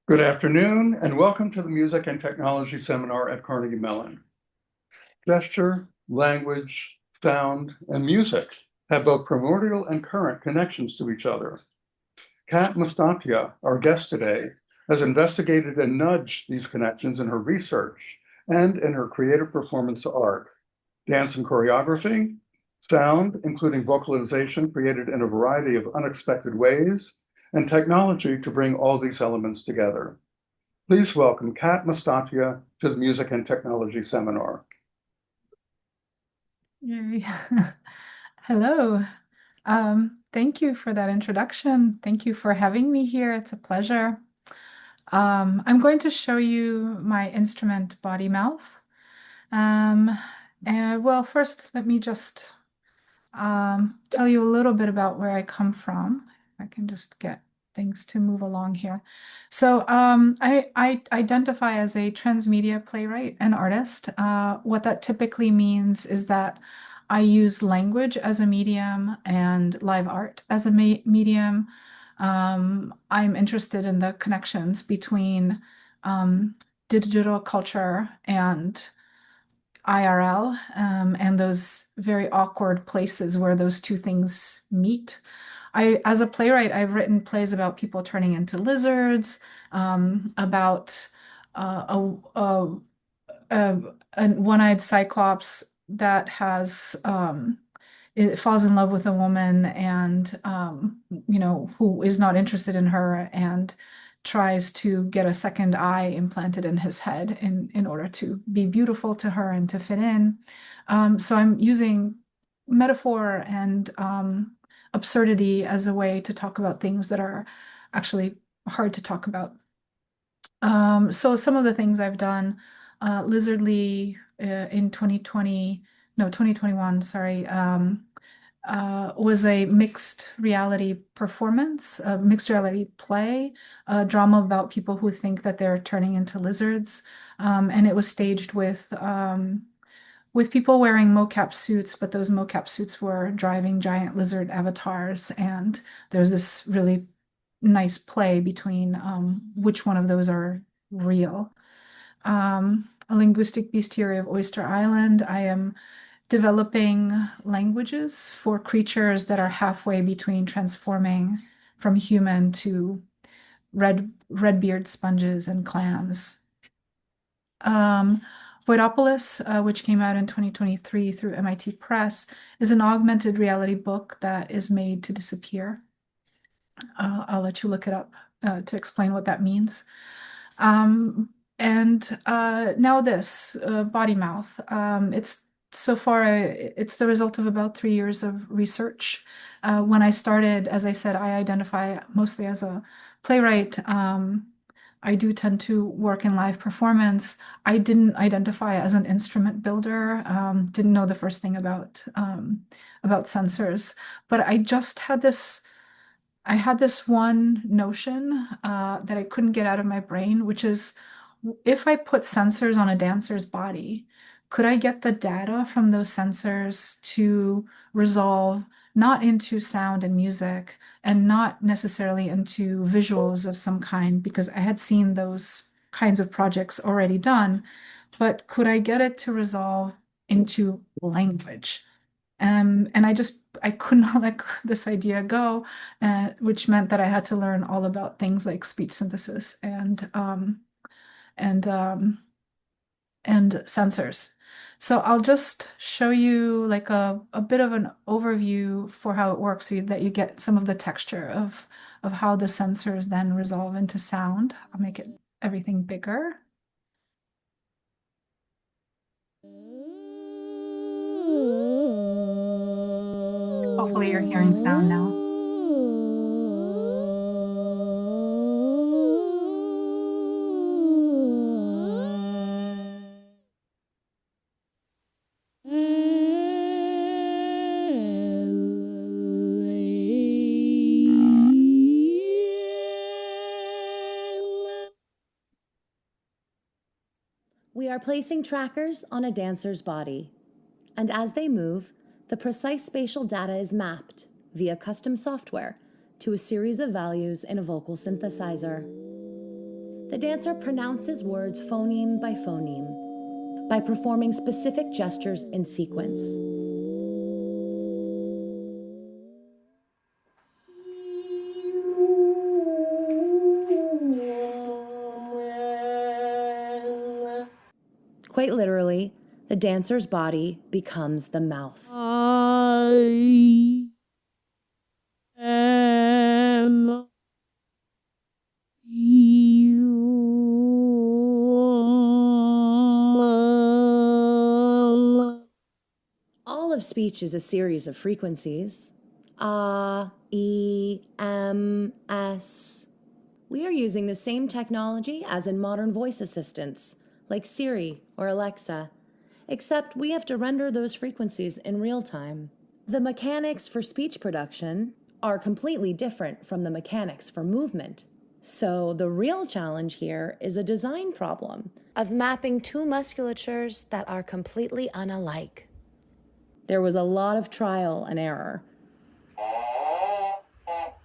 Good afternoon, and welcome to the Music and Technology Seminar at Carnegie Mellon. Gesture, language, sound, and music have both primordial and current connections to each other. Kat Mustatea, our guest today, has investigated and nudged these connections in her research and in her creative performance art, dance and choreography, sound, including vocalization created in a variety of unexpected ways, and technology to bring all these elements together. Please welcome Kat Mustatea to the Music and Technology Seminar. Yay. Hello. Thank you for that introduction. Thank you for having me here. It's a pleasure. I'm going to show you my instrument, BodyMouth. Well, first, let me just tell you a little bit about where I come from. I can just get things to move along here. So I identify as a transmedia playwright and artist. What that typically means is that I use language as a medium and live art as a medium. I'm interested in the connections between digital culture and IRL, and those very awkward places where those two things meet. As a playwright, I've written plays about people turning into lizards, about a one-eyed cyclops that has it falls in love with a woman and who is not interested in her and tries to get a second eye implanted in his head in order to be beautiful to her and to fit in. So I'm using metaphor and absurdity as a way to talk about things that are actually hard to talk about. So some of the things I've done, Lizardly in 2021, sorry, was a mixed reality performance, a mixed reality play, a drama about people who think that they're turning into lizards. And it was staged with people wearing mocap suits, but those mocap suits were driving giant lizard avatars. And there's this really nice play between which one of those are real. A linguistic bestiary of Oyster Island. I am developing languages for creatures that are halfway between transforming from human to redbeard sponges and clams. Voidopolis, which came out in 2023 through MIT Press, is an augmented reality book that is made to disappear. I'll let you look it up to explain what that means. Now this, BodyMouth. It's the result of about 3 years of research. When I started, as I said, I identify mostly as a playwright. I do tend to work in live performance. I didn't identify as an instrument builder, didn't know the first thing about sensors, but I just had this one notion that I couldn't get out of my brain, which is if I put sensors on a dancer's body, could I get the data from those sensors to resolve not into sound and music and not necessarily into visuals of some kind, because I had seen those kinds of projects already done, but could I get it to resolve into language? And I could not let this idea go, which meant that I had to learn all about things like speech synthesis and sensors. So I'll just show you like a bit of an overview for how it works so that you get some of the texture of how the sensors then resolve into sound. I'll make everything bigger. Hopefully you're hearing sound now. We are placing trackers on a dancer's body, and as they move, the precise spatial data is mapped via custom software to a series of values in a vocal synthesizer. the dancer pronounces words phoneme by phoneme by performing specific gestures in sequence. Quite literally, the dancer's body becomes the mouth. I am you. All of speech is a series of frequencies. A, E, M, S. We are using the same technology as in modern voice assistants, like Siri or Alexa, except we have to render those frequencies in real time. The mechanics for speech production are completely different from the mechanics for movement. So the real challenge here is a design problem of mapping two musculatures that are completely unalike. There was a lot of trial and error.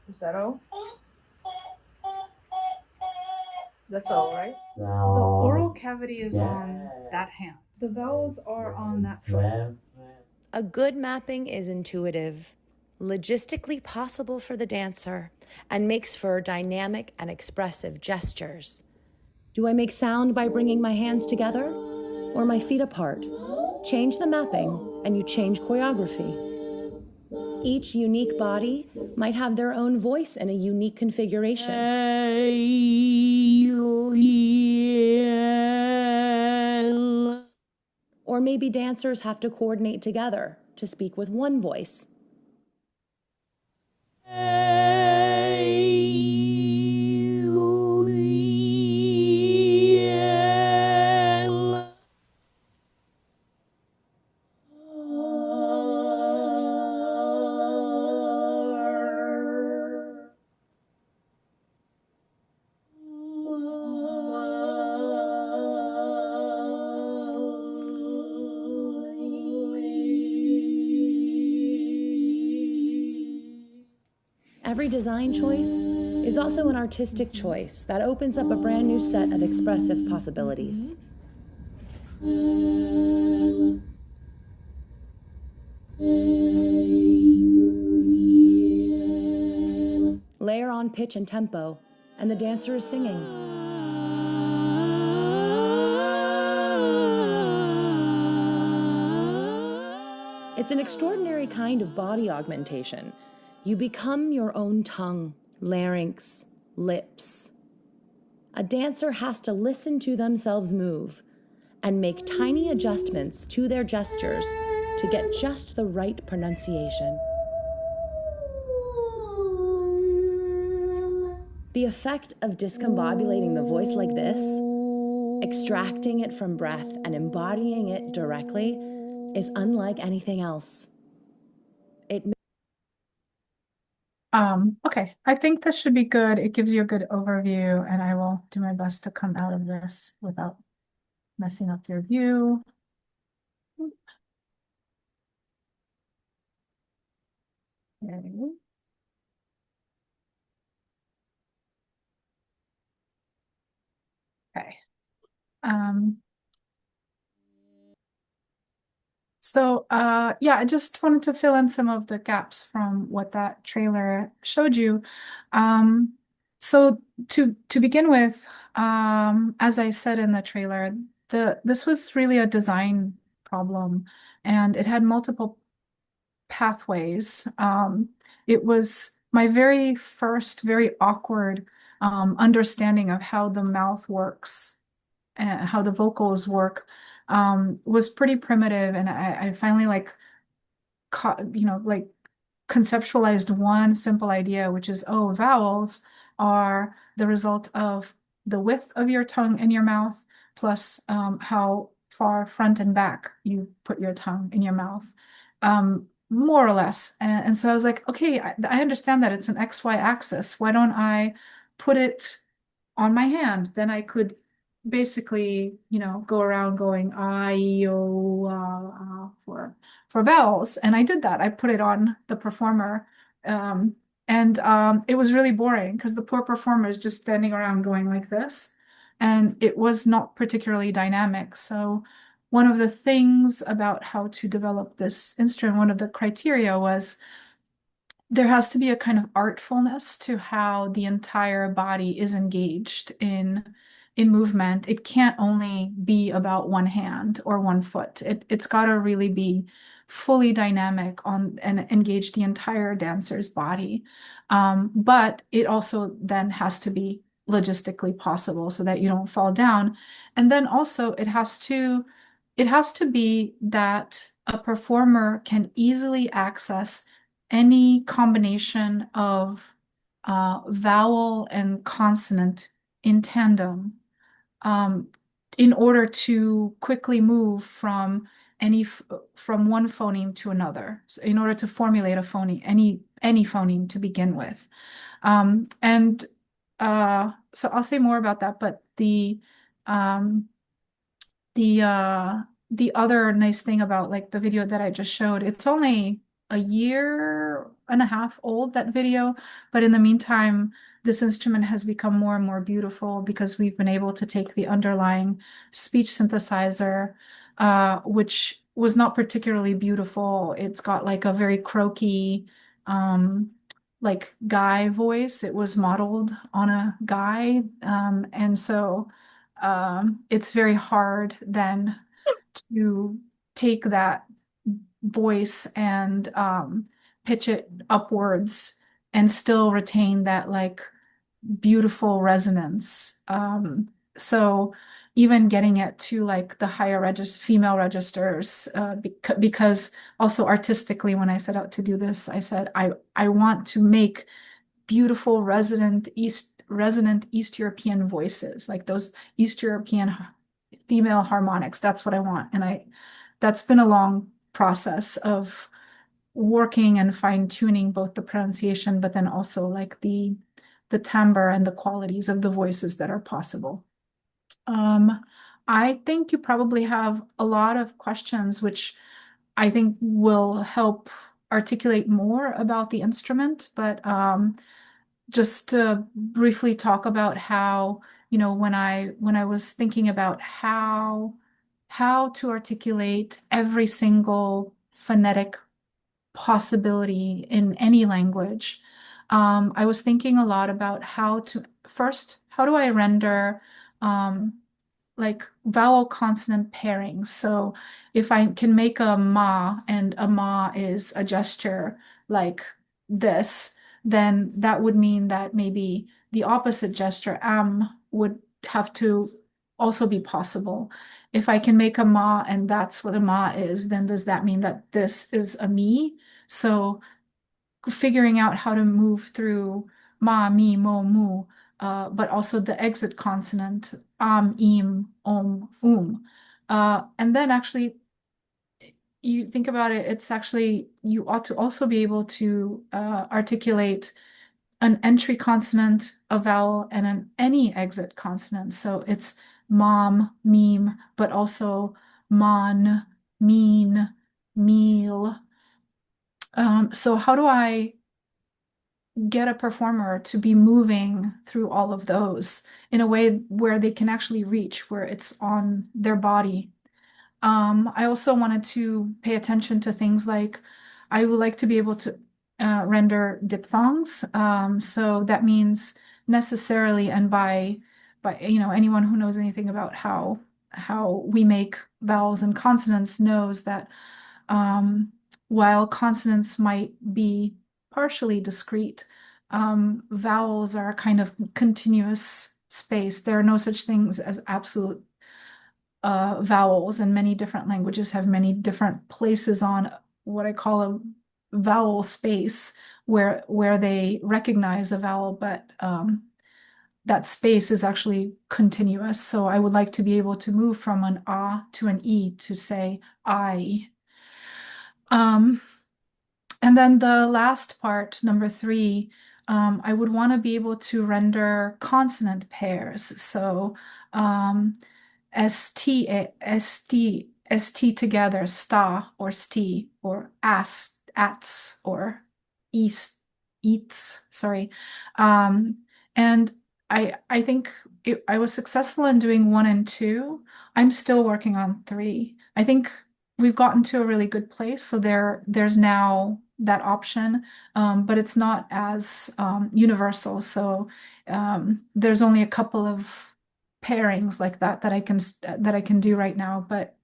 Is that all? That's all, right? The oral cavity is on that hand. The vowels are on that foot. A good mapping is intuitive, logistically possible for the dancer, and makes for dynamic and expressive gestures. Do I make sound by bringing my hands together or my feet apart? Change the mapping and you change choreography. Each unique body might have their own voice in a unique configuration. Or maybe dancers have to coordinate together to speak with one voice. Every design choice is also an artistic choice that opens up a brand new set of expressive possibilities. Layer on pitch and tempo, and the dancer is singing. It's an extraordinary kind of body augmentation. You become your own tongue, larynx, lips. A dancer has to listen to themselves move and make tiny adjustments to their gestures to get just the right pronunciation. The effect of discombobulating the voice like this, extracting it from breath and embodying it directly, is unlike anything else. Okay, I think this should be good. It gives you a good overview, and I will do my best to come out of this without messing up your view. Okay. Okay. Yeah, I just wanted to fill in some of the gaps from what that trailer showed you. So to begin with, as I said in the trailer, this was really a design problem, and it had multiple pathways. It was my very first, very awkward understanding of how the mouth works and how the vocals work was pretty primitive, and I finally conceptualized one simple idea, which is, oh, vowels are the result of the width of your tongue in your mouth plus how far front and back you put your tongue in your mouth, more or less. And so I was like, okay, I understand that it's an XY axis. Why don't I put it on my hand? Then I could basically, go around going I, O, for vowels. And I did that. I put it on the performer. And it was really boring because the poor performer is just standing around going like this. and it was not particularly dynamic. So one of the things about how to develop this instrument, one of the criteria was there has to be a kind of artfulness to how the entire body is engaged in movement. It can't only be about one hand or one foot. It's got to really be fully dynamic on and engage the entire dancer's body. But it also then has to be logistically possible so that you don't fall down. And then also it has to be that a performer can easily access any combination of vowel and consonant in tandem, um, in order to quickly move from one phoneme to another. So in order to formulate a phoneme, any phoneme to begin with. And so I'll say more about that, but um, the other nice thing about like the video that I just showed, it's only a year and a half old, that video, but in the meantime, this instrument has become more and more beautiful because we've been able to take the underlying speech synthesizer, which was not particularly beautiful. It's got like a very croaky, like guy voice. It was modeled on a guy, and so it's very hard then to take that voice and pitch it upwards and still retain that like beautiful resonance. So even getting it to like the higher female registers, because also artistically, when I set out to do this, I said I want to make beautiful resonant East European voices, like those East European female harmonics. That's what I want. And that's been a long process of working and fine-tuning both the pronunciation, but then also like the timbre and the qualities of the voices that are possible. I think you probably have a lot of questions, which I think will help articulate more about the instrument, but just to briefly talk about how, when I was thinking about how to articulate every single phonetic possibility in any language, I was thinking a lot about how do I render like vowel consonant pairings. So if I can make a ma, and a ma is a gesture like this, then that would mean that maybe the opposite gesture, am, would have to also be possible. If I can make a ma and that's what a ma is, then does that mean that this is a me? So figuring out how to move through ma, mi, mo, mu, but also the exit consonant, im, om. And then actually, you think about it, it's actually, you ought to also be able to articulate an entry consonant, a vowel, and any exit consonant. So it's mom, meme, but also mon, mean, meal. So how do I get a performer to be moving through all of those in a way where they can actually reach, where it's on their body? I also wanted to pay attention to things like I would like to be able to render diphthongs. So that means necessarily, and by anyone who knows anything about how we make vowels and consonants knows that while consonants might be partially discrete, vowels are a kind of continuous space. There are no such things as absolute vowels, and many different languages have many different places on what I call a vowel space where they recognize a vowel, but that space is actually continuous. So I would like to be able to move from an ah to an e to say I. And then the last part, number 3, I would want to be able to render consonant pairs. So st, st together, sta or sti, or as, ats, or east, eats. Sorry, and I think I was successful in doing 1 and 2. I'm still working on 3. I think we've gotten to a really good place. So there's now that option, but it's not as universal. So there's only a couple of pairings like that I can do right now. But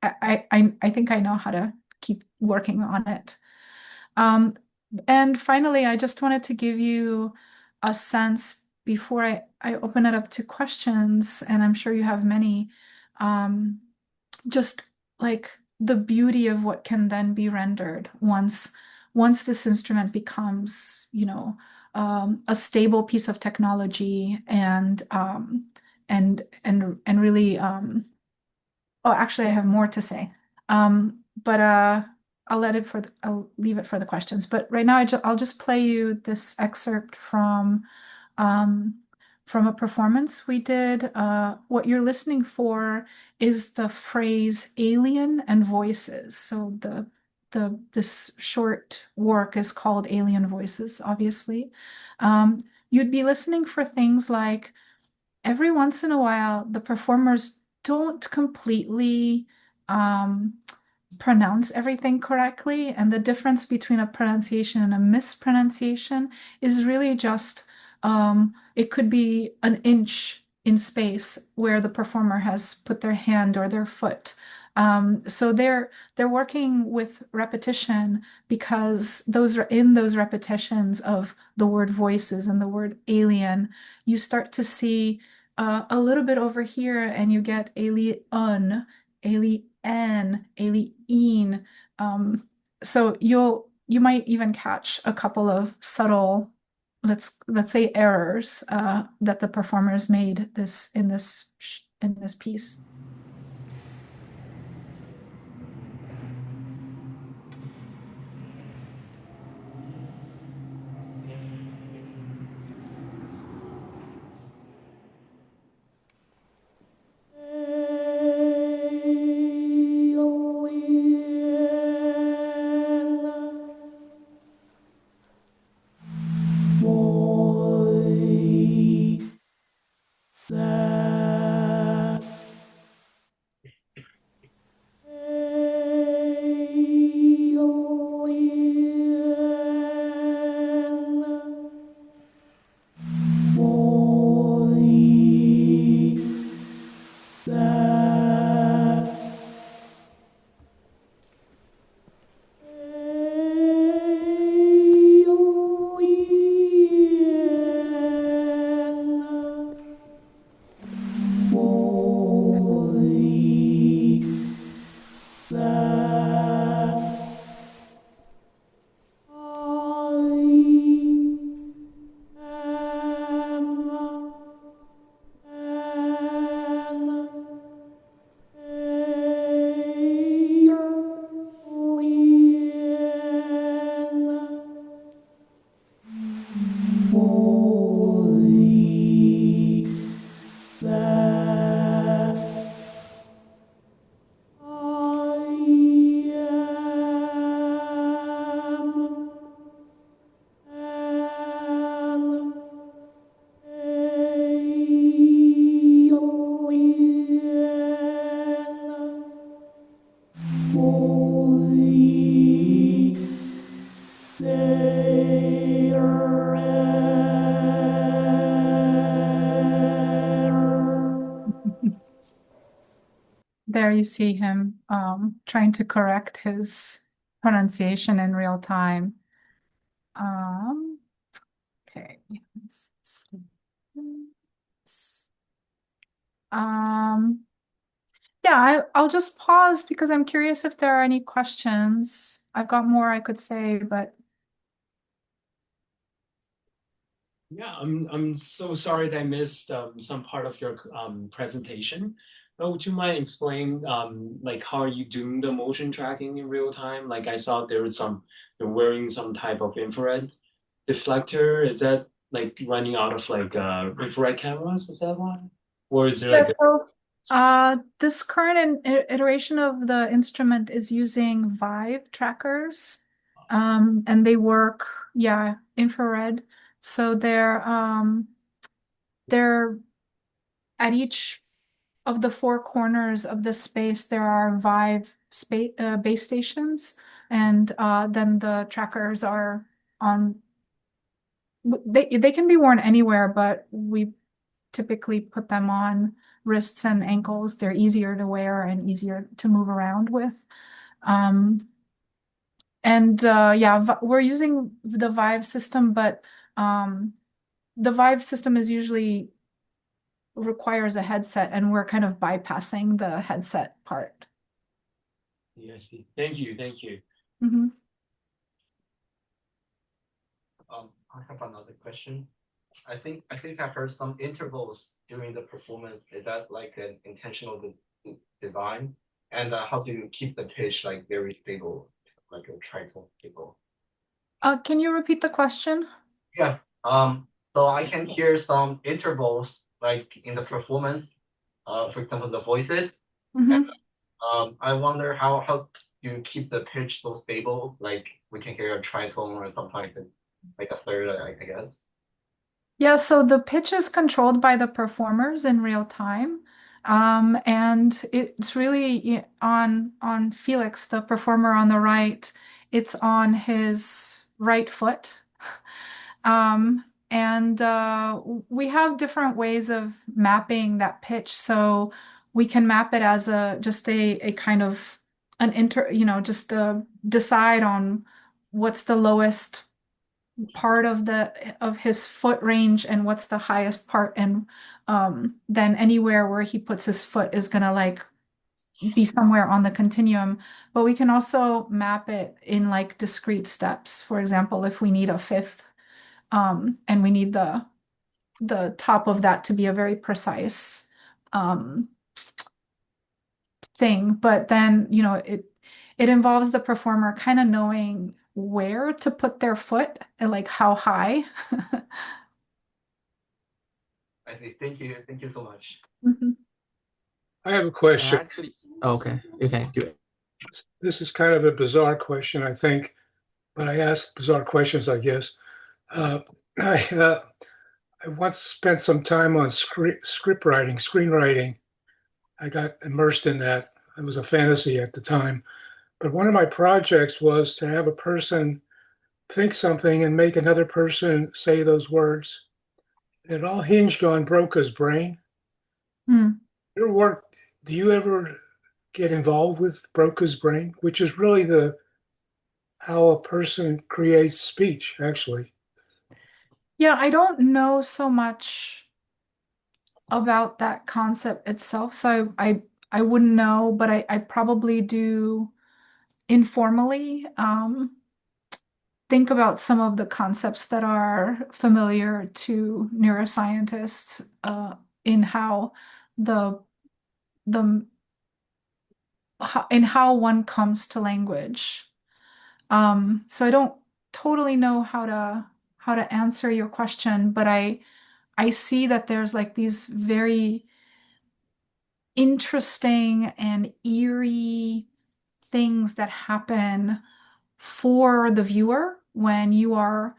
I think I know how to keep working on it. Um, and finally, I just wanted to give you a sense before I open it up to questions, and I'm sure you have many, um, just like the beauty of what can then be rendered once this instrument becomes, a stable piece of technology and really oh, actually, I have more to say. But I'll leave it for the questions. But right now, I'll just play you this excerpt um, from a performance we did. What you're listening for is the phrase "alien" and "voices." So this short work is called "Alien Voices," obviously. You'd be listening for things like every once in a while, the performers don't completely um, pronounce everything correctly. And the difference between a pronunciation and a mispronunciation is really just it could be an inch in space where the performer has put their hand or their foot. So they're working with repetition because those repetitions of the word voices and the word alien, you start to see a little bit over here, and you get alien, alien. Um, so you might even catch a couple of subtle, let's say errors that the performers made in this piece. There you see him trying to correct his pronunciation in real time. Um, okay. Um, yeah, I'll just pause because I'm curious if there are any questions. I've got more I could say, but Yeah, I'm so sorry that I missed some part of your presentation. But would you mind explain like how are you doing the motion tracking in real time? Like I saw there was you're wearing some type of infrared deflector. Is that like running out of like infrared cameras? Is that why? Or is there yeah, like so this current iteration of the instrument is using Vive trackers, and they work, yeah, infrared. So they're at each of the four corners of the space, there are base stations, and then the trackers are on. They can be worn anywhere, but we typically put them on wrists and ankles. They're easier to wear and easier to move around with. Um, and yeah, we're using the Vive system, but the Vive system is usually requires a headset, and we're kind of bypassing the headset part. Yeah, I see. Thank you. Thank you. Mhm. I have another question. I think I heard some intervals during the performance. Is that like an intentional design? And how do you keep the pitch like very stable, like a tritone stable? Can you repeat the question? Yes. So I can hear some intervals like in the performance. For example, the voices. And Mhm. I wonder how you keep the pitch so stable. Like we can hear a tritone or sometimes it's like a third, I guess. Yeah, so the pitch is controlled by the performers in real time. And it's really on Felix, the performer on the right. It's on his right foot. And we have different ways of mapping that pitch. So we can map it as just a kind of just decide on what's the lowest part of his foot range and what's the highest part, and then anywhere where he puts his foot is gonna like be somewhere on the continuum. But we can also map it in like discrete steps. For example, if we need a fifth, and we need the top of that to be a very precise um, thing. But then, it involves the performer kind of knowing where to put their foot and like how high. I see. Thank you. Thank you so much. Mhm. I have a question. Actually, okay, you can do it. This is kind of a bizarre question, I think, but I ask bizarre questions, I guess. Uh, I, uh, I once spent some time on script writing, screenwriting. I got immersed in that. It was a fantasy at the time. But one of my projects was to have a person think something and make another person say those words. It all hinged on Broca's brain. Hmm. Your work, do you ever get involved with Broca's brain, which is really the how a person creates speech, actually? Yeah, I don't know so much about that concept itself, so I wouldn't know, but I probably do informally think about some of the concepts that are familiar to neuroscientists in how the the in how one comes to language. So I don't totally know how to answer your question, but I see that there's like these very interesting and eerie things that happen for the viewer when you are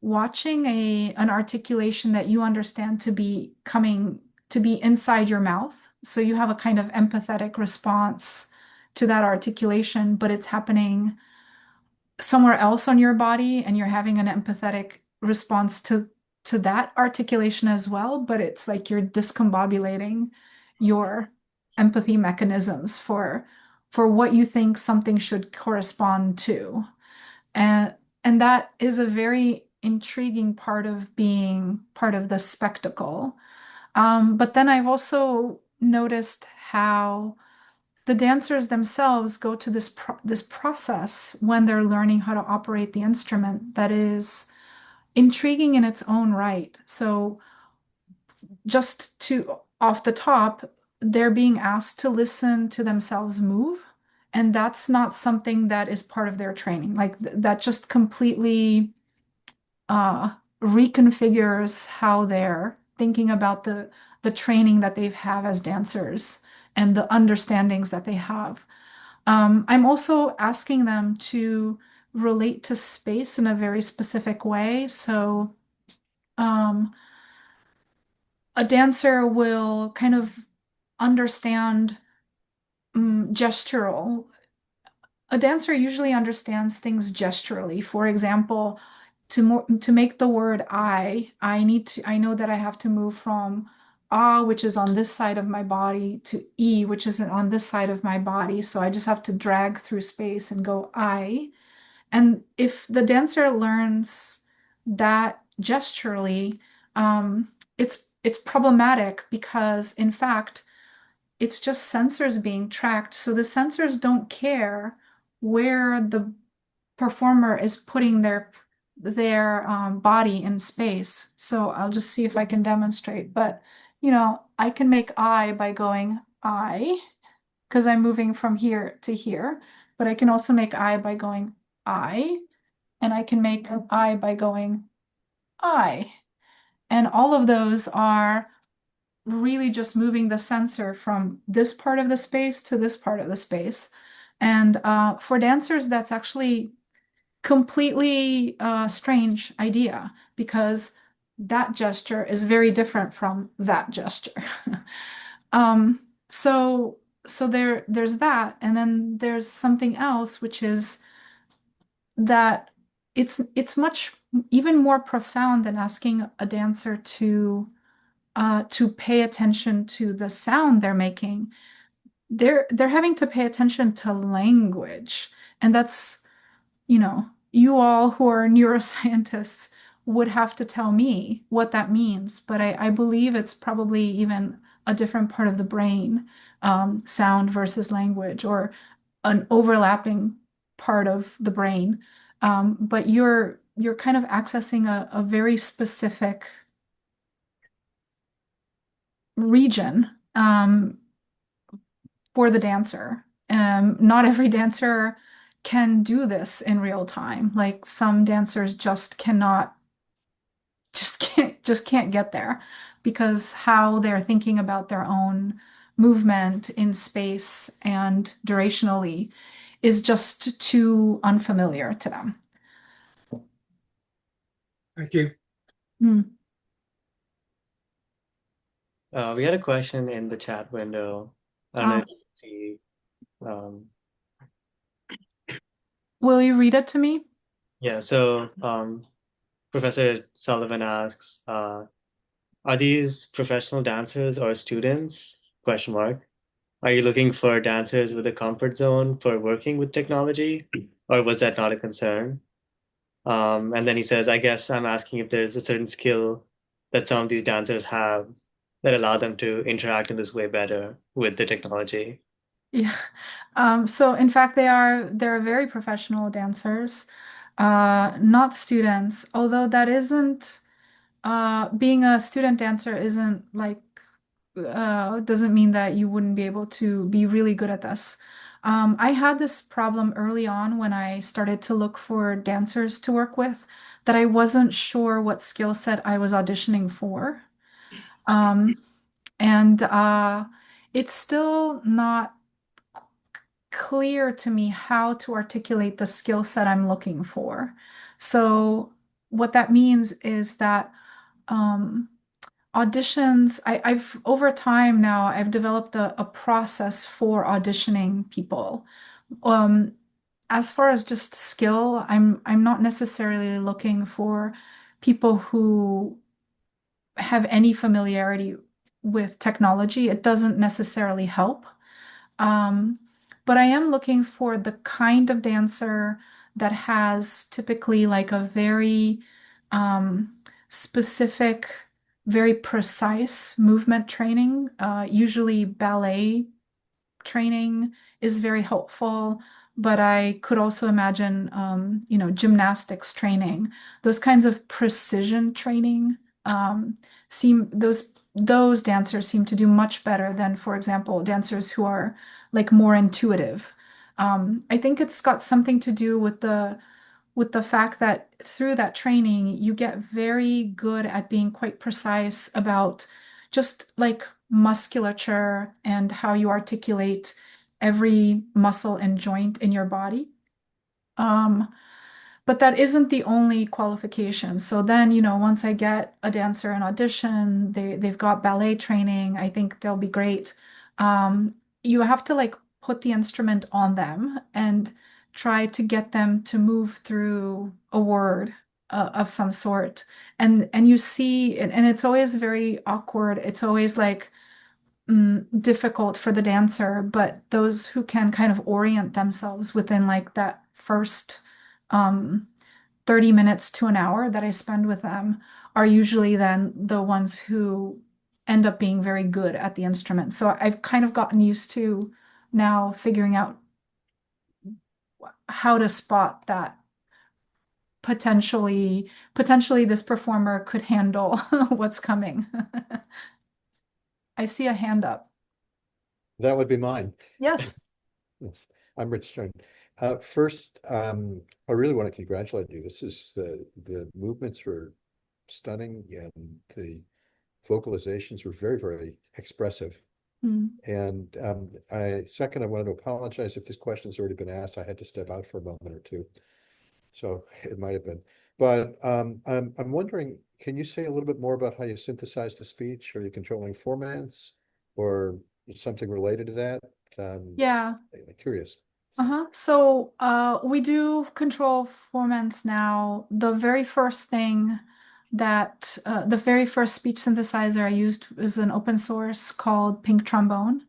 watching an articulation that you understand to be coming to be inside your mouth. So you have a kind of empathetic response to that articulation, but it's happening somewhere else on your body, and you're having an empathetic response to that articulation as well, but it's like you're discombobulating your empathy mechanisms for what you think something should correspond to. And and that is a very intriguing part of being part of the spectacle. But then I've also noticed how the dancers themselves go to this process when they're learning how to operate the instrument that is intriguing in its own right. So just to off the top, they're being asked to listen to themselves move, and that's not something that is part of their training. Like that just completely uh, reconfigures how they're thinking about the training that they've had as dancers and the understandings that they have. I'm also asking them to relate to space in a very specific way. So, um, a dancer will kind of understand gestural. A dancer usually understands things gesturally. For example, to make the word I know that I have to move from ah, which is on this side of my body, to e, which is on this side of my body. So I just have to drag through space and go I. And if the dancer learns that gesturally, it's problematic because in fact it's just sensors being tracked. So the sensors don't care where the performer is putting their body in space. So I'll just see if I can demonstrate. But I can make I by going I because I'm moving from here to here. But I can also make I by going I, and I can make I by going I. And all of those are really just moving the sensor from this part of the space to this part of the space. And for dancers, that's actually completely strange idea because that gesture is very different from that gesture. um, so there's that, and then there's something else, which is that it's much even more profound than asking a dancer to pay attention to the sound they're making. They're having to pay attention to language, and that's you all who are neuroscientists would have to tell me what that means, but I believe it's probably even a different part of the brain, sound versus language, or an overlapping part of the brain. But you're kind of accessing a very specific region for the dancer. Not every dancer can do this in real time. Like some dancers just can't get there because how they're thinking about their own movement in space and durationally is just too unfamiliar to them. Thank you. Mm. We had a question in the chat window. I don't know if you can see. Will you read it to me? Yeah, so Professor Sullivan asks, are these professional dancers or students? Question mark. Are you looking for dancers with a comfort zone for working with technology, or was that not a concern? And then he says, I guess I'm asking if there's a certain skill that some of these dancers have that allow them to interact in this way better with the technology. Yeah. So in fact, they're very professional dancers, not students, although that isn't being a student dancer isn't like doesn't mean that you wouldn't be able to be really good at this. I had this problem early on when I started to look for dancers to work with, that I wasn't sure what skill set I was auditioning for. And it's still not clear to me how to articulate the skill set I'm looking for. So what that means is that auditions, I've over time now, I've developed a process for auditioning people. Um, as far as just skill, I'm not necessarily looking for people who have any familiarity with technology. It doesn't necessarily help. Um, but I am looking for the kind of dancer that has typically like a very specific, very precise movement training. Usually ballet training is very helpful, but I could also imagine, gymnastics training. Those kinds of precision training seem those dancers seem to do much better than, for example, dancers who are like more intuitive. I think it's got something to do with the fact that through that training, you get very good at being quite precise about just like musculature and how you articulate every muscle and joint in your body. but that isn't the only qualification. So then, once I get a dancer an audition, they've got ballet training, I think they'll be great. You have to like put the instrument on them and try to get them to move through a word of some sort. And you see, and it's always very awkward. It's always like difficult for the dancer, but those who can kind of orient themselves within like that first 30 minutes to an hour that I spend with them are usually then the ones who end up being very good at the instrument. So I've kind of gotten used to now figuring out how to spot that potentially this performer could handle what's coming. I see a hand up. That would be mine. Yes. Yes, I'm Rich Stern. First, I really want to congratulate you. This is the movements were stunning, and the vocalizations were very, very expressive. Mm. And I wanted to apologize if this question's already been asked. I had to step out for a moment or two, so it might have been. But I'm wondering, can you say a little bit more about how you synthesize the speech? Are you controlling formats or something related to that? Yeah. I'm curious. So we do control formats now. The very first thing the very first speech synthesizer I used is an open source called Pink Trombone.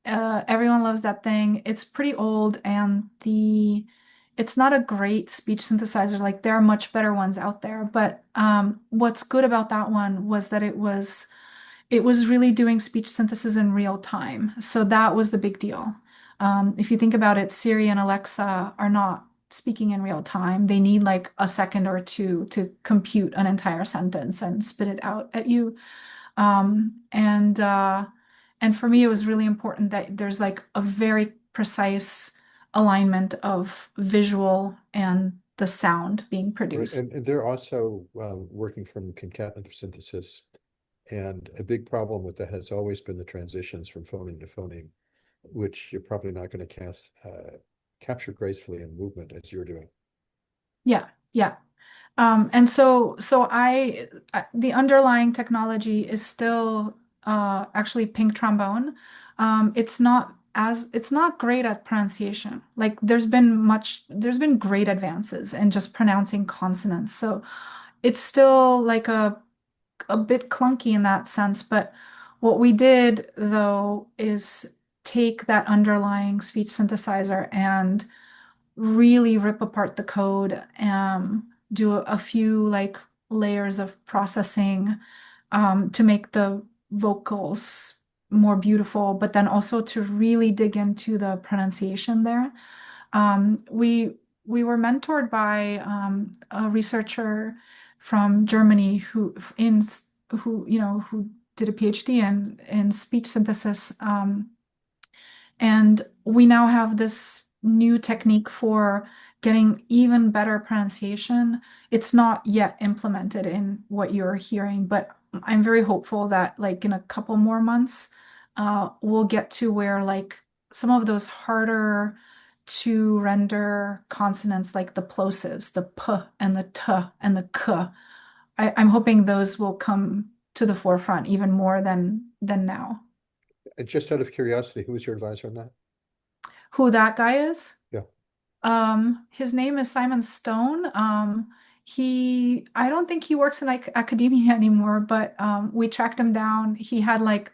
Everyone loves that thing. It's pretty old, and it's not a great speech synthesizer. Like there are much better ones out there, but what's good about that one was that it was really doing speech synthesis in real time. So that was the big deal. If you think about it, Siri and Alexa are not speaking in real time. They need like a second or two to compute an entire sentence and spit it out at you. And for me, it was really important that there's like a very precise alignment of visual and the sound being produced. And they're also working from concatenative synthesis. And a big problem with that has always been the transitions from phoneme to phoneme, which you're probably not going to capture gracefully in movement as you're doing. Yeah, yeah. And so the underlying technology is still actually Pink Trombone. It's not great at pronunciation. Like there's been great advances in just pronouncing consonants. So it's still like a bit clunky in that sense. But what we did though is take that underlying speech synthesizer and really rip apart the code, do a few like layers of processing to make the vocals more beautiful, but then also to really dig into the pronunciation there. We were mentored by a researcher from Germany who did a PhD in speech synthesis. And we now have this new technique for getting even better pronunciation. It's not yet implemented in what you're hearing, but I'm very hopeful that like in a couple more months, we'll get to where like some of those harder to render consonants like the plosives, the p and the t and the k. I'm hoping those will come to the forefront even more than now. Just out of curiosity, who was your advisor on that? Who that guy is? Yeah. His name is Simon Stone. I don't think he works in like academia anymore, but we tracked him down. He had like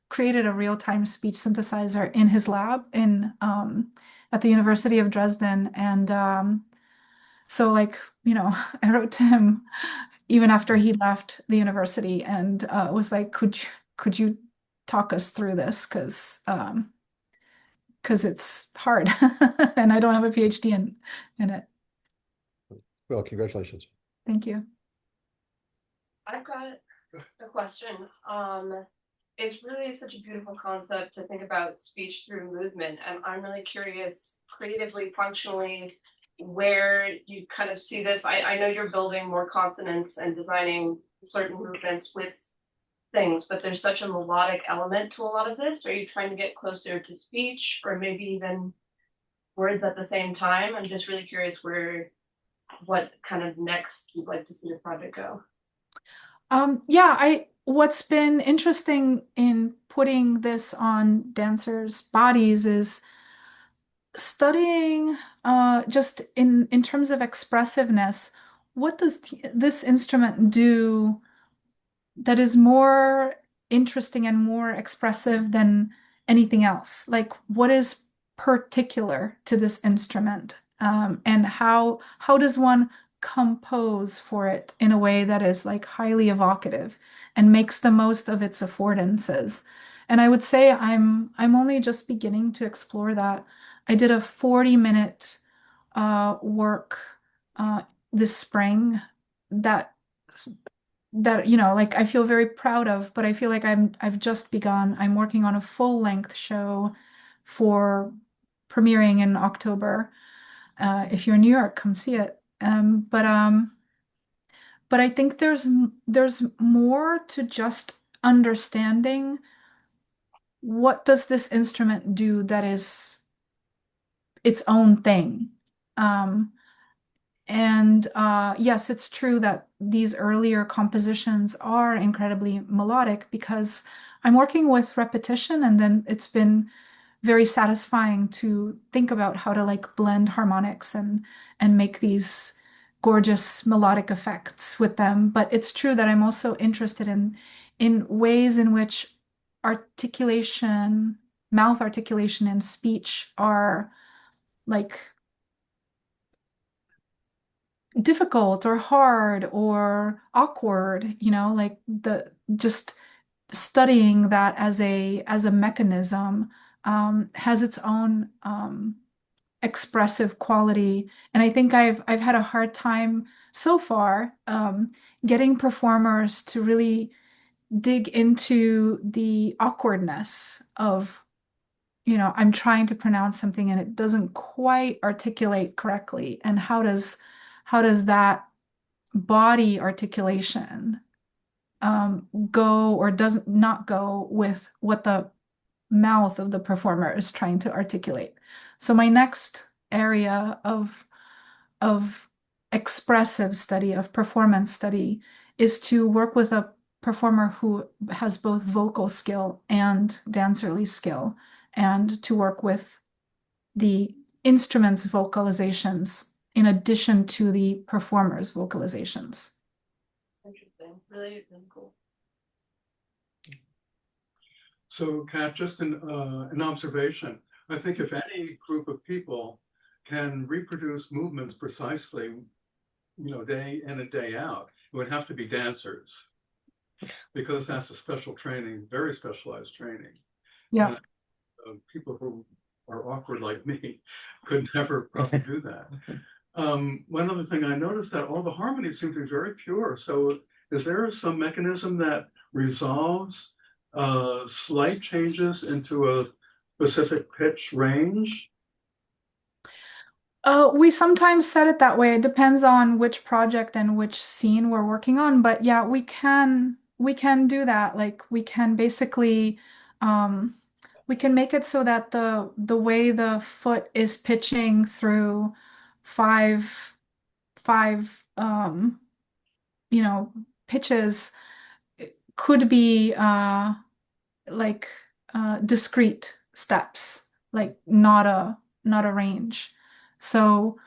created a real-time speech synthesizer in his lab at the University of Dresden. And so like, I wrote to him even after he left the university and was like, could you talk us through this? Because it's hard and I don't have a PhD in it. Well, congratulations. Thank you. I've got a question. It's really such a beautiful concept to think about speech through movement, and I'm really curious, creatively, functionally, where you kind of see this. I know you're building more consonants and designing certain movements with things, but there's such a melodic element to a lot of this. Are you trying to get closer to speech, or maybe even words at the same time. I'm just really curious what kind of next you'd like to see the project go. What's been interesting in putting this on dancers' bodies is studying just in terms of expressiveness, what does this instrument do that is more interesting and more expressive than anything else? Like, what is particular to this instrument? And how does one compose for it in a way that is like highly evocative and makes the most of its affordances? And I would say I'm only just beginning to explore that. I did a 40-minute work this spring that like I feel very proud of, but I feel like I've just begun. I'm working on a full-length show for premiering in October. If you're in New York, come see it. But I think there's more to just understanding what does this instrument do that is its own thing. And yes, it's true that these earlier compositions are incredibly melodic because I'm working with repetition, and then it's been very satisfying to think about how to like blend harmonics and make these gorgeous melodic effects with them. But it's true that I'm also interested in ways in which articulation, mouth articulation and speech are like difficult or hard or awkward, like just studying that as a mechanism has its own expressive quality. And I think I've had a hard time so far getting performers to really dig into the awkwardness of, I'm trying to pronounce something and it doesn't quite articulate correctly. And how does that body articulation go or does not go with what the mouth of the performer is trying to articulate? So my next area of expressive study, of performance study, is to work with a performer who has both vocal skill and dancerly skill, and to work with the instrument's vocalizations in addition to the performer's vocalizations. Interesting. Really, really cool. So, Kat, just an observation. I think if any group of people can reproduce movements precisely, day in and day out, it would have to be dancers, because that's a special training, very specialized training. Yeah. And, people who are awkward like me could never probably do that. One other thing I noticed that all the harmonies seem to be very pure. So is there some mechanism that resolves slight changes into a specific pitch range? We sometimes set it that way. It depends on which project and which scene we're working on. But yeah, we can do that. Like we can basically we can make it so that the way the foot is pitching through five pitches could be like discrete steps, like not a range. So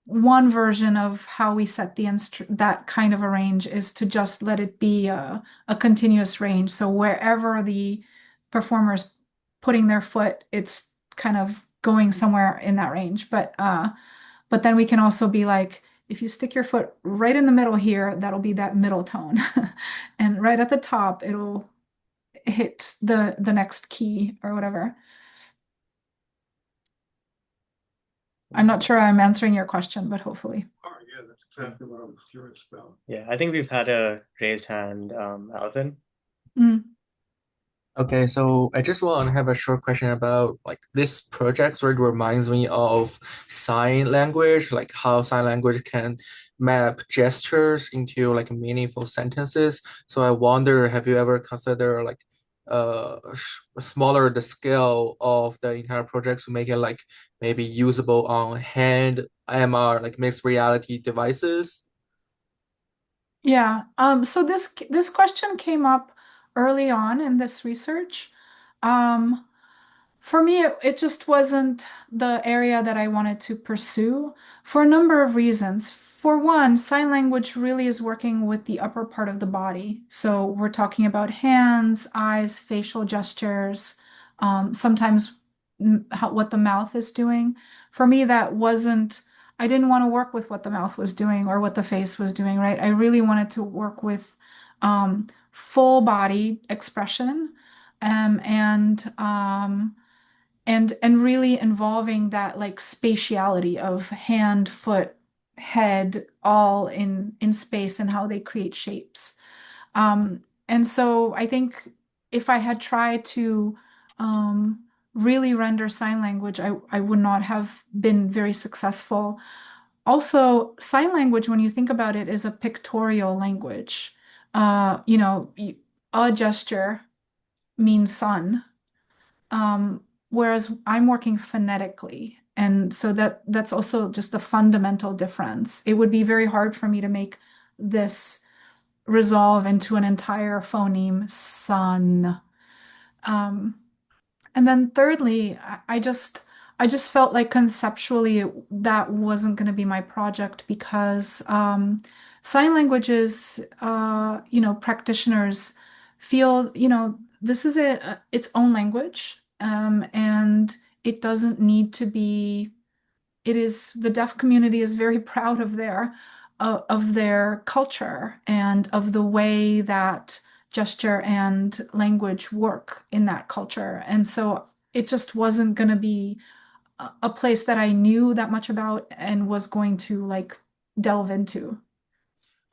one version of how we set that kind of a range is to just let it be a continuous range. So wherever the performer's putting their foot, it's kind of going somewhere in that range. But then we can also be like, if you stick your foot right in the middle here, that'll be that middle tone. And right at the top, it'll hit the next key or whatever. I'm not sure I'm answering your question, but hopefully. Oh, yeah, that's exactly what I was curious about. Yeah, I think we've had a raised hand, Alvin. Okay, so I just want to have a short question about like this project sort of reminds me of sign language, like how sign language can map gestures into like meaningful sentences. So I wonder, have you ever considered like smaller the scale of the entire project to make it like maybe usable on hand MR, like mixed reality devices? Yeah. So this question came up early on in this research. Um, For me, it just wasn't the area that I wanted to pursue for a number of reasons. For one, sign language really is working with the upper part of the body. So we're talking about hands, eyes, facial gestures, sometimes what the mouth is doing. For me, I didn't want to work with what the mouth was doing or what the face was doing, right? I really wanted to work with full body expression um, and um, and really involving that like spatiality of hand, foot, head, all in space and how they create shapes. And so I think if I had tried to really render sign language, I would not have been very successful. Also, sign language, when you think about it, is a pictorial language. A gesture means sun, whereas I'm working phonetically. And so that's also just a fundamental difference. It would be very hard for me to make this resolve into an entire phoneme sun. Um, and then thirdly, I just felt like conceptually that wasn't going to be my project because sign languages, practitioners feel, this is its own language, and it doesn't need to be. The deaf community is very proud of their culture and of the way that gesture and language work in that culture. And so it just wasn't going to be a place that I knew that much about and was going to like delve into.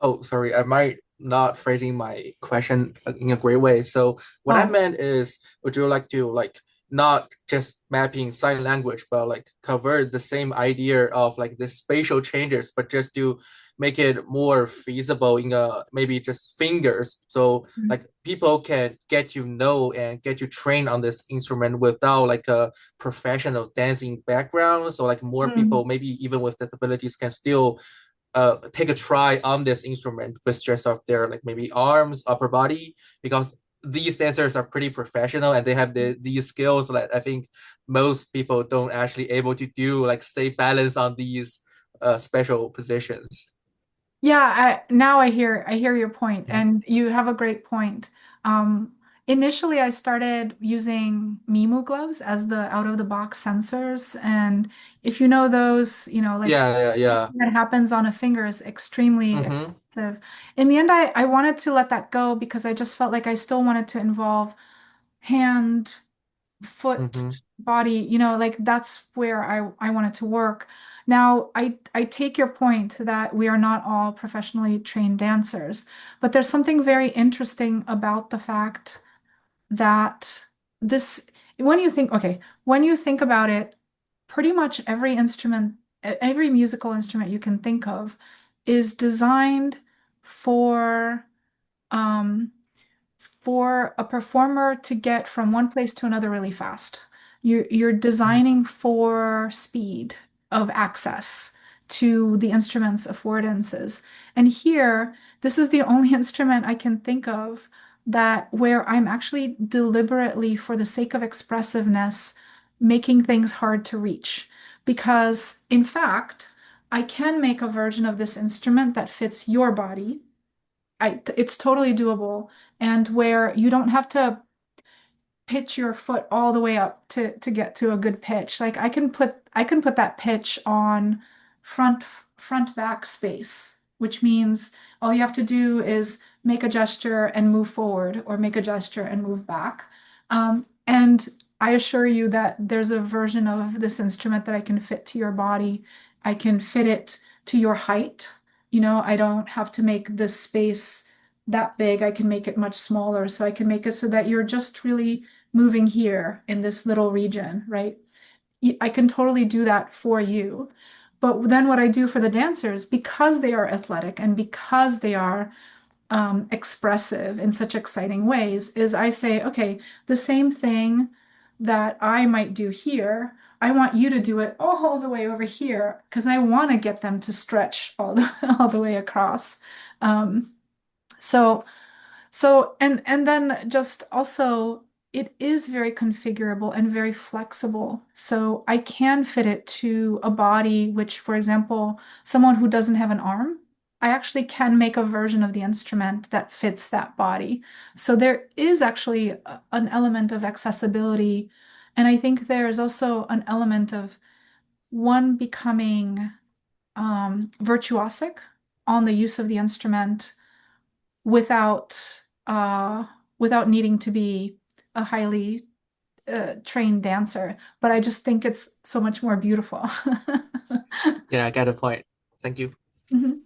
Oh, sorry, I might not phrasing my question in a great way. So what I Oh, meant is, would you like to like not just mapping sign language, but like cover the same idea of like the spatial changes, but just to make it more feasible in maybe just fingers. So mhm. like people can get to know and get to train on this instrument without like a professional dancing background. So like more people, Mm. maybe even with disabilities, can still take a try on this instrument with stress of their like maybe arms, upper body, because these dancers are pretty professional and they have these skills that I think most people don't actually able to do, like stay balanced on these special positions. Yeah, now I hear your point, Mhm. and you have a great point. Um, Initially, I started using Mimu gloves as the out-of-the-box sensors, and if you know those, like Yeah, yeah, yeah. that happens on a finger is extremely Mm-hmm. expensive. In the end, I wanted to let that go because I just felt like I still wanted to involve hand, foot, Mm-hmm. body, like that's where I wanted to work. Now, I take your point that we are not all professionally trained dancers, but there's something very interesting about the fact that this, when you think about it, pretty much every musical instrument you can think of is designed for um, for a performer to get from one place to another really fast. You're designing for speed of access to the instrument's affordances. And here, this is the only instrument I can think of that where I'm actually deliberately, for the sake of expressiveness, making things hard to reach. Because in fact, I can make a version of this instrument that fits your body. It's totally doable, and where you don't have to pitch your foot all the way up to get to a good pitch. Like I can put that pitch on front front back space, which means all you have to do is make a gesture and move forward, or make a gesture and move back. And I assure you that there's a version of this instrument that I can fit to your body. I can fit it to your height. I don't have to make this space that big. I can make it much smaller. So I can make it so that you're just really moving here in this little region, right? I can totally do that for you. But then what I do for the dancers, because they are athletic and because they are expressive in such exciting ways is I say, okay, the same thing that I might do here, I want you to do it all the way over here because I want to get them to stretch all the way across. Um, so and then just also it is very configurable and very flexible. So I can fit it to a body, which, for example, someone who doesn't have an arm, I actually can make a version of the instrument that fits that body. So there is actually an element of accessibility. And I think there's also an element of one becoming virtuosic on the use of the instrument without without needing to be a highly trained dancer. But I just think it's so much more beautiful. Yeah, I get the point. Thank you. Mhm.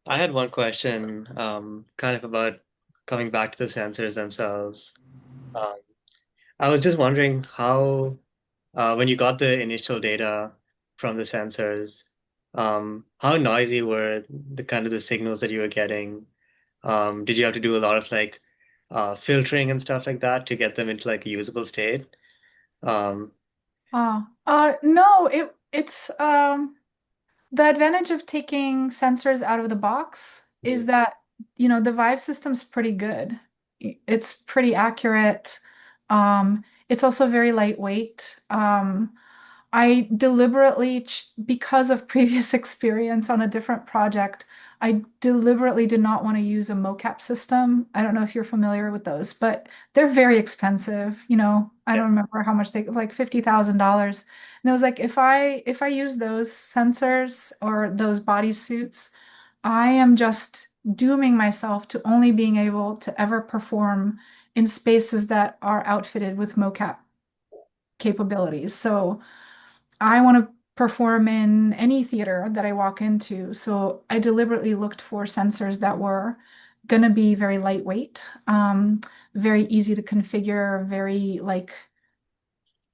I had one question, kind of about coming back to the sensors themselves. Um, I was just wondering how, when you got the initial data from the sensors, how noisy were the kind of the signals that you were getting? Did you have to do a lot of like filtering and stuff like that to get them into like a usable state? Um, No, it's the advantage of taking sensors out of the box is that, the Vive system's pretty good. It's pretty accurate. It's also very lightweight. I deliberately, because of previous experience on a different project, I deliberately did not want to use a mocap system. I don't know if you're familiar with those, but they're very expensive. I don't remember how much like $50,000. And it was like if I use those sensors or those body suits, I am just dooming myself to only being able to ever perform in spaces that are outfitted with mocap capabilities. So I want to perform in any theater that I walk into. So I deliberately looked for sensors that were going to be very lightweight, very easy to configure, very like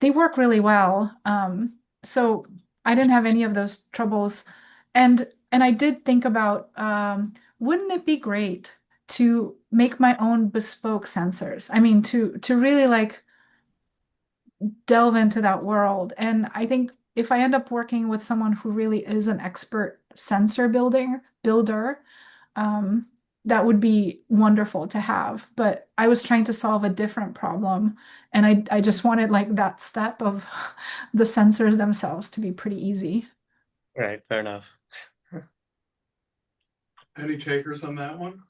they work really well. So I didn't have any of those troubles. And I did think about wouldn't it be great to make my own bespoke sensors? I mean, to really like delve into that world. And I think if I end up working with someone who really is an expert sensor builder, um, that would be wonderful to have. But I was trying to solve a different problem, and I just wanted like that step of the sensors themselves to be pretty easy. right, fair enough. Any takers on that one?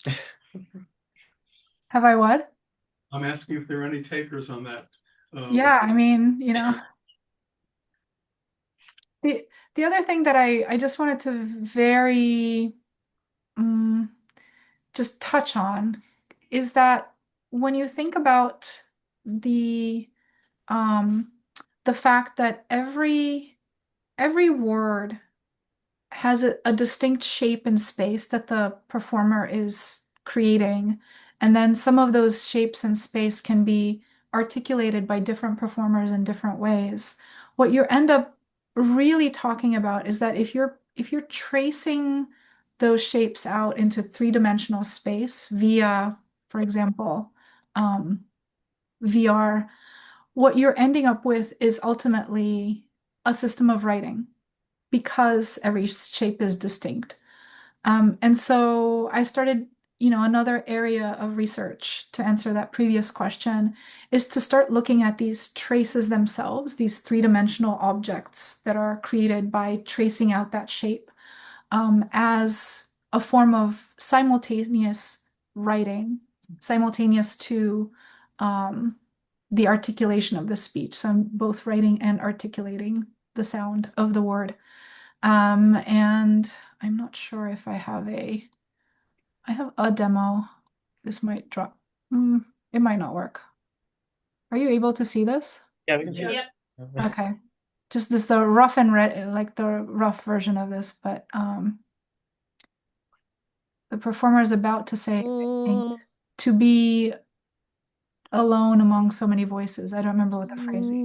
Have I what? I'm asking if there are any takers on that. Yeah, I mean, the other thing that I just wanted to very just touch on is that when you think about the um, the fact that every word has a distinct shape and space that the performer is creating, and then some of those shapes and space can be articulated by different performers in different ways. What you end up really talking about is that if you're tracing those shapes out into three-dimensional space via, for example, VR, what you're ending up with is ultimately a system of writing because every shape is distinct. And so I started, another area of research to answer that previous question is to start looking at these traces themselves, these three-dimensional objects that are created by tracing out that shape, as a form of simultaneous writing, simultaneous to the articulation of the speech. So I'm both writing and articulating the sound of the word. And I'm not sure if I have a demo. This might drop. It might not work. Are you able to see this? Yeah, we can see Yep. it. Okay. Just this, the rough and red, like the rough version of this, but the performer is about to say, I think, to be alone among so many voices. I don't remember what the phrase is.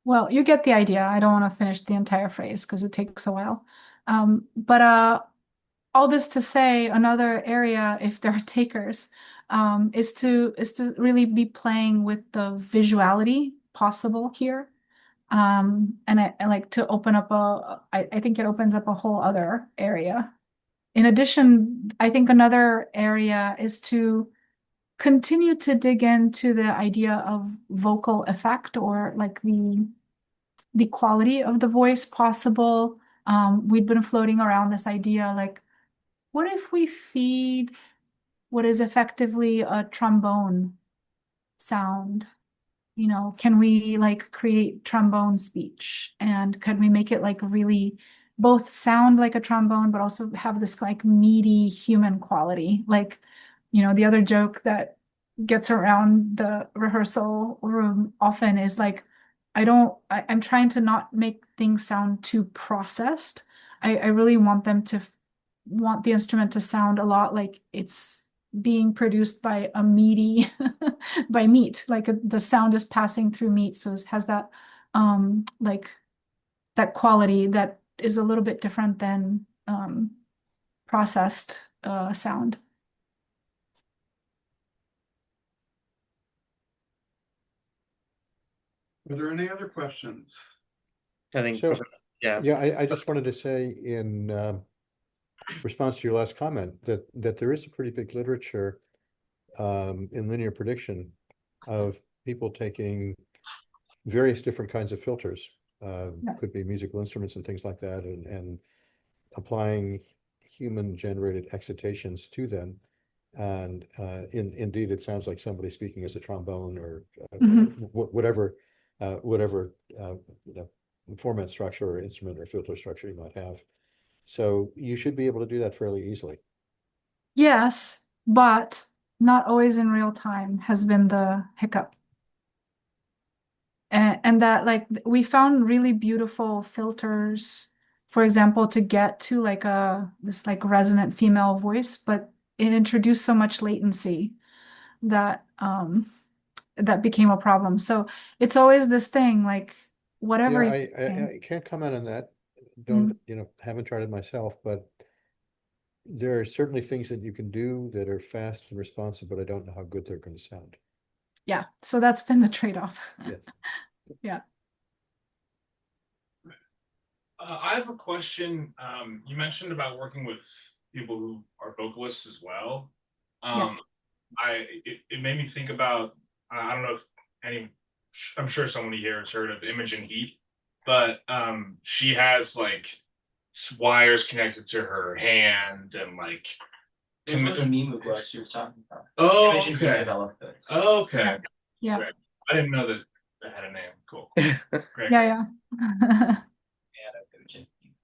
Well, you get the idea. I don't want to finish the entire phrase because it takes a while. But all this to say, another area, if there are takers, is to really be playing with the visuality possible here. And I like to open up I think it opens up a whole other area. In addition, I think another area is to continue to dig into the idea of vocal effect, or like the quality of the voice possible. We'd been floating around this idea, like, what if we feed what is effectively a trombone sound? Can we like create trombone speech? And could we make it like really both sound like a trombone, but also have this like meaty human quality? Like, the other joke that gets around the rehearsal room often is like, I'm trying to not make things sound too processed. I really want want the instrument to sound a lot like it's being produced by a meaty by meat, like the sound is passing through meat, so it has that like that quality that is a little bit different than processed sound. Are there any other questions? I think, So, yeah. yeah, I just wanted to say in response to your last comment that there is a pretty big literature in linear prediction of people taking various different kinds of filters, could be musical instruments and things like that, and applying human generated excitations to them. And indeed, it sounds like somebody speaking as a trombone or whatever format structure or instrument or filter structure you might have. So you should be able to do that fairly easily. Yes, but not always in real time has been the hiccup. And that like we found really beautiful filters, for example, to get to like this like resonant female voice, but it introduced so much latency that that became a problem. So it's always this thing, like whatever Yeah, you can. I can't comment on that. Mm. Haven't tried it myself, but there are certainly things that you can do that are fast and responsive, but I don't know how good they're going to sound. Yeah, so that's been the trade-off. Yes. Yeah. I have a question. You mentioned about working with people who are vocalists as well. Yeah. It made me think about, I don't know if I'm sure someone here has heard of Imogen Heap, but she has like wires connected to her hand and like. It was a meme of what she was talking about. Oh, Imogen Heap okay. developed this. Oh, okay. Yeah. Great. I didn't know that it had a name. Cool. Great. Yeah.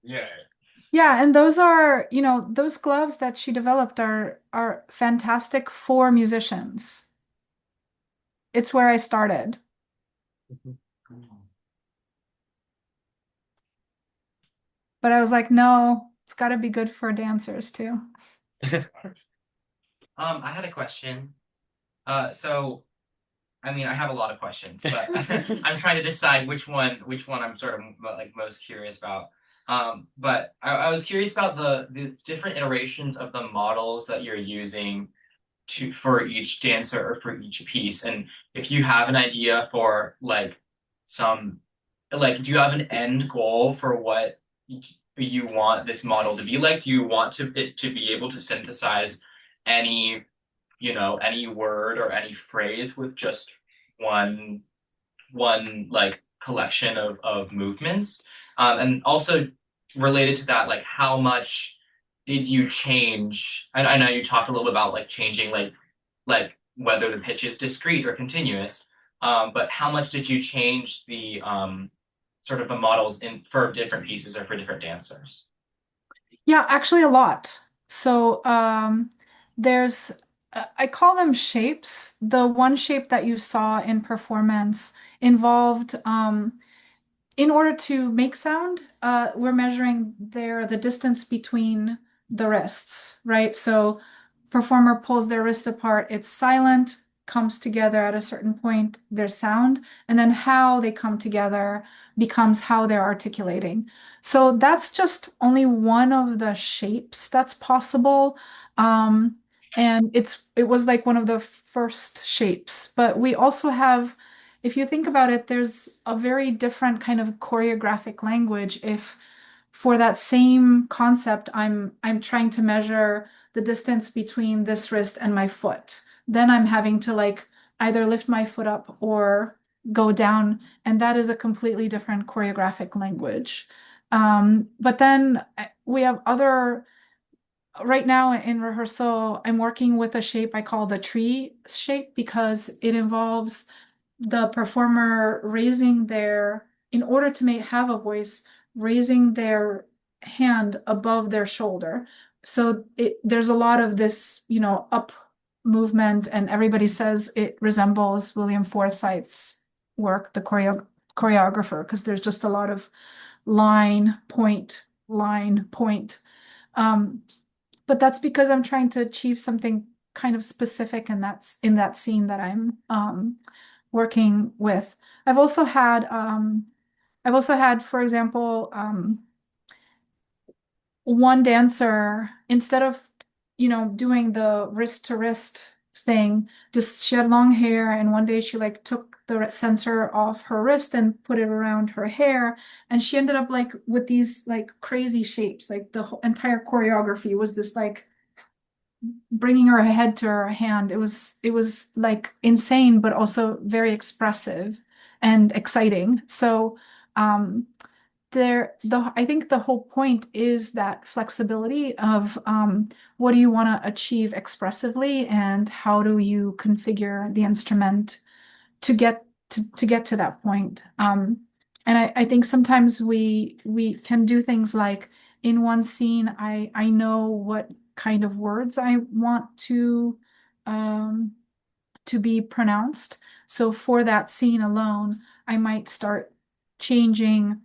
Yeah. Yeah, and those are, those gloves that she developed are fantastic for musicians. It's where I started. But I was like, no, it's got to be good for dancers too. I had a question. So, I mean, I have a lot of questions, but I'm trying to decide which one I'm sort of like most curious about. But I was curious about the different iterations of the models that you're using for each dancer or for each piece, and if you have an idea for like do you have an end goal for what you want this model to be like? Do you want it to be able to synthesize any word or any phrase with just one like collection of movements? And also, related to that, like how much did you change? I know you talked a little bit about like changing like whether the pitch is discrete or continuous, but how much did you change the sort of the models in for different pieces or for different dancers? Yeah, actually a lot. So there's, I call them shapes. The one shape that you saw in performance involved, in order to make sound, we're measuring the distance between the wrists, right? So performer pulls their wrist apart, it's silent, comes together at a certain point, there's sound, and then how they come together becomes how they're articulating. So that's just only one of the shapes that's possible. And it was like one of the first shapes. But we also have, if you think about it, there's a very different kind of choreographic language. If for that same concept, I'm trying to measure the distance between this wrist and my foot, then I'm having to like either lift my foot up or go down, and that is a completely different choreographic language. But then we have other, right now in rehearsal, I'm working with a shape I call the tree shape because it involves the performer raising in order to have a voice, raising their hand above their shoulder. So there's a lot of this, up movement, and everybody says it resembles William Forsythe's work, the choreographer, because there's just a lot of line, point, line, point. But that's because I'm trying to achieve something kind of specific, and that's in that scene that I'm working with. I've also had, for example, one dancer, instead of, doing the wrist to wrist thing, just she had long hair, and one day she like took the sensor off her wrist and put it around her hair, and she ended up like with these like crazy shapes. Like the whole entire choreography was this like bringing her head to her hand. It was like insane, but also very expressive and exciting. So I think the whole point is that flexibility of what do you want to achieve expressively, and how do you configure the instrument to get to that point. And I think sometimes we can do things like, in one scene, I know what kind of words I want to be pronounced. So for that scene alone, I might start changing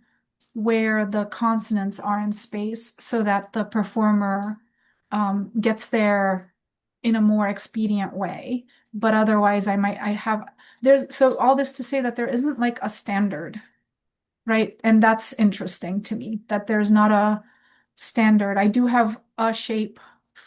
where the consonants are in space so that the performer gets there in a more expedient way. But otherwise, so all this to say that there isn't like a standard, right? And that's interesting to me, that there's not a standard. I do have a shape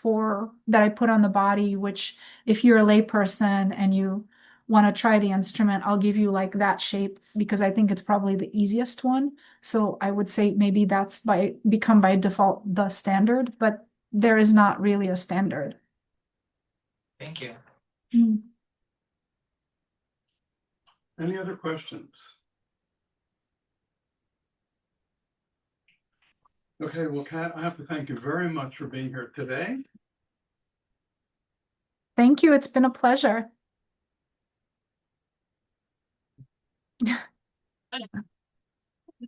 that I put on the body, which if you're a layperson and you want to try the instrument, I'll give you like that shape because I think it's probably the easiest one. So I would say maybe that's become by default the standard, but there is not really a standard. Thank you. Any other questions? Okay, well, Kat, I have to thank you very much for being here today. Thank you. It's been a pleasure.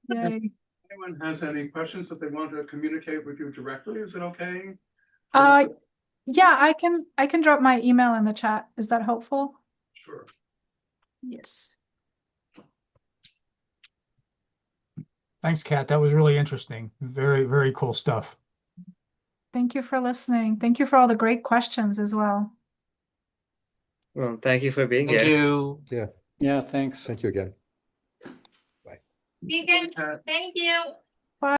Yay. Anyone has any questions that they want to communicate with you directly? Is it okay? Yeah, I can drop my email in the chat. Is that helpful? Sure. Yes. Thanks, Kat. That was really interesting. Very, very cool stuff. Thank you for listening. Thank you for all the great questions as well. Well, thank you for being Thank here. you. Yeah, Yeah, thanks. thank you again. Deacon, thank you.